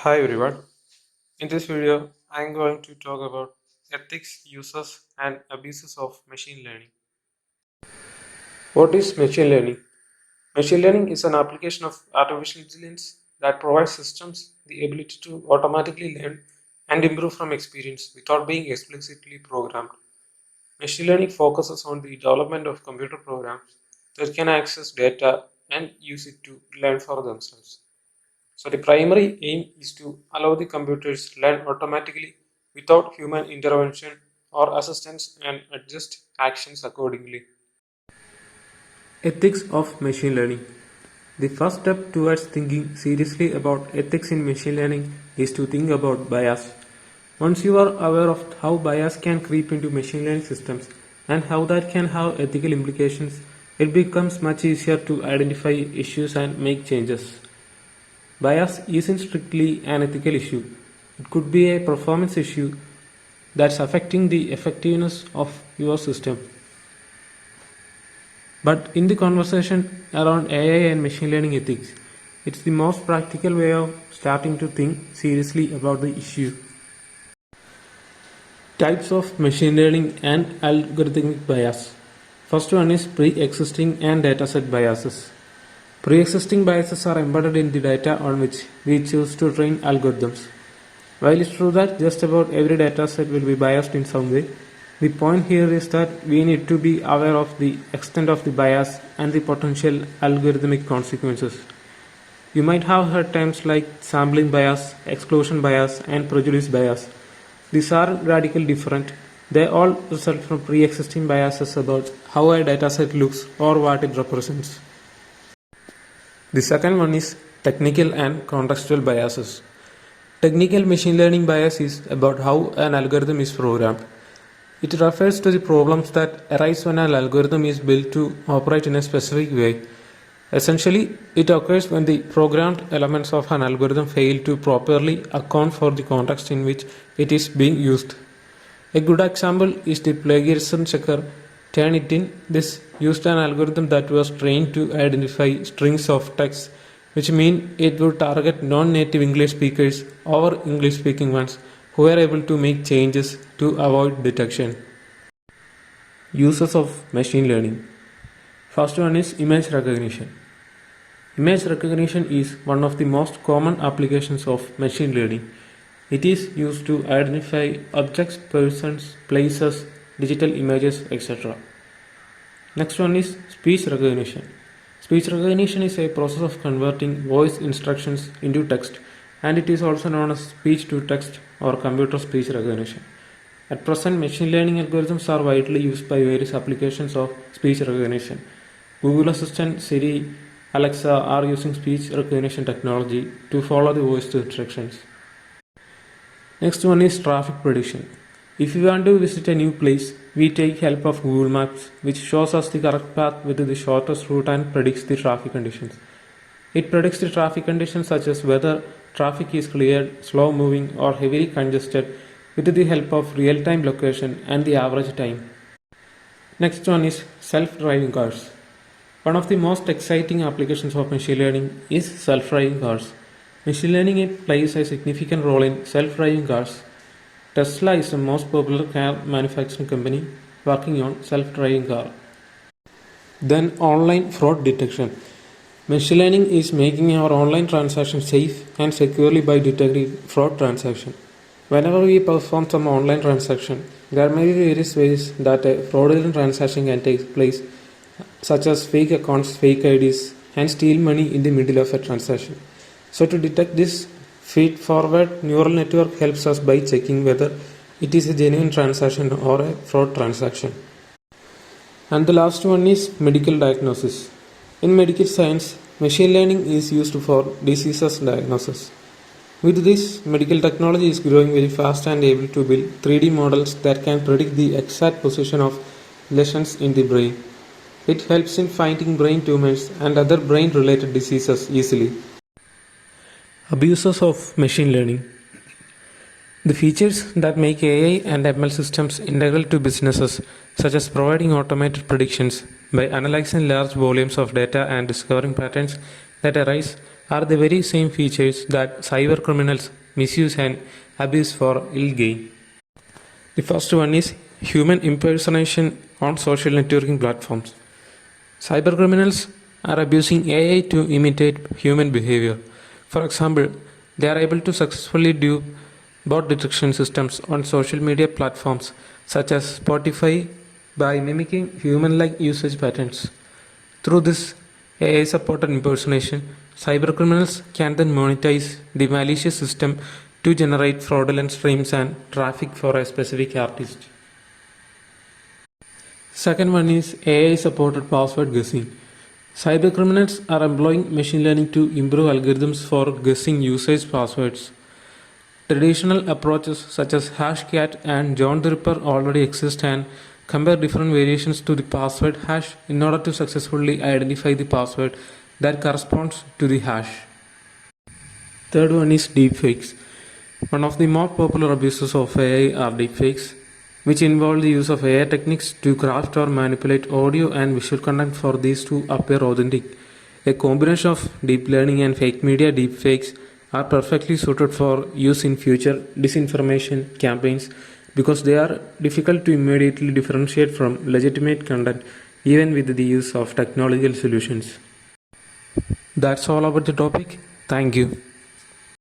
Hi everyone. In this video, I'm going to talk about ethics, uses, and abuses of machine learning. What is machine learning? Machine learning is an application of artificial intelligence that provides systems the ability to automatically learn and improve from experience without being explicitly programmed. Machine learning focuses on the development of computer programs that can access data and use it to learn for themselves. So the primary aim is to allow the computers to learn automatically without human intervention or assistance and adjust actions accordingly. Ethics of machine learning. The first step towards thinking seriously about ethics in machine learning is to think about bias. Once you are aware of how bias can creep into machine learning systems and how that can have ethical implications, it becomes much easier to identify issues and make changes. Bias isn't strictly an ethical issue. It could be a performance issue that's affecting the effectiveness of your system. But in the conversation around AI and machine learning ethics, it's the most practical way of starting to think seriously about the issue. Types of machine learning and algorithmic bias. First one is pre-existing and dataset biases. Pre-existing biases are embedded in the data on which we choose to train algorithms. While it's true that just about every dataset will be biased in some way, the point here is that we need to be aware of the extent of the bias and the potential algorithmic consequences. You might have heard terms like sampling bias, exclusion bias, and prejudice bias. These are radically different. They all result from pre-existing biases about how a dataset looks or what it represents. The second one is technical and contextual biases. Technical machine learning bias is about how an algorithm is programmed. It refers to the problems that arise when an algorithm is built to operate in a specific way. Essentially, it occurs when the programmed elements of an algorithm fail to properly account for the context in which it is being used. A good example is the plagiarism checker Turnitin. This used an algorithm that was trained to identify strings of text, which mean it would target non-native English speakers over English-speaking ones who were able to make changes to avoid detection. Uses of machine learning. First one is image recognition. Image recognition is one of the most common applications of machine learning. It is used to identify objects, persons, places, digital images, etc. Next one is speech recognition. Speech recognition is a process of converting voice instructions into text, and it is also known as speech to text or computer speech recognition. At present, machine learning algorithms are widely used by various applications of speech recognition. Google Assistant, Siri, Alexa are using speech recognition technology to follow the voice instructions. Next one is traffic prediction. If we want to visit a new place, we take help of Google Maps, which shows us the correct path with the shortest route and predicts the traffic conditions. It predicts the traffic conditions such as whether traffic is cleared, slow moving, or heavily congested with the help of real-time location and the average time. Next one is self-driving cars. One of the most exciting applications of machine learning is self-driving cars. Machine learning plays a significant role in self-driving cars. Tesla is the most popular car manufacturing company working on self-driving car. Then online fraud detection. Machine learning is making our online transactions safe and securely by detecting fraud transaction. Whenever we perform some online transaction, there may be various ways that a fraudulent transaction can take place, such as fake accounts, fake IDs, and steal money in the middle of a transaction. So to detect this, feed-forward neural network helps us by checking whether it is a genuine transaction or a fraud transaction. And the last one is medical diagnosis. In medical science, machine learning is used for diseases diagnosis. With this, medical technology is growing very fast and able to build 3D models that can predict the exact position of lesions in the brain. It helps in finding brain tumors and other brain-related diseases easily. Abuses of machine learning. The features that make AI and ML systems integral to businesses, such as providing automated predictions by analyzing large volumes of data and discovering patterns that arise, are the very same features that cyber criminals misuse and abuse for ill gain. The first one is human impersonation on social networking platforms. Cybercriminals are abusing AI to imitate human behavior. For example, they are able to successfully dupe bot detection systems on social media platforms such as Spotify by mimicking human like usage patterns. Through this AI supported impersonation, cybercriminals can then monetize the malicious system to generate fraudulent streams and traffic for a specific artist. Second one is AI supported password guessing. Cybercriminals are employing machine learning to improve algorithms for guessing users' passwords. Traditional approaches such as Hashcat and John the Ripper already exist and compare different variations to the password hash in order to successfully identify the password that corresponds to the hash. Third one is deepfakes. One of the more popular abuses of AI are deepfakes, which involve the use of AI techniques to craft or manipulate audio and visual content for these to appear authentic. A combination of deep learning and fake media deepfakes are perfectly suited for use in future disinformation campaigns because they are difficult to immediately differentiate from legitimate content even with the use of technological solutions. That's all about the topic. Thank you.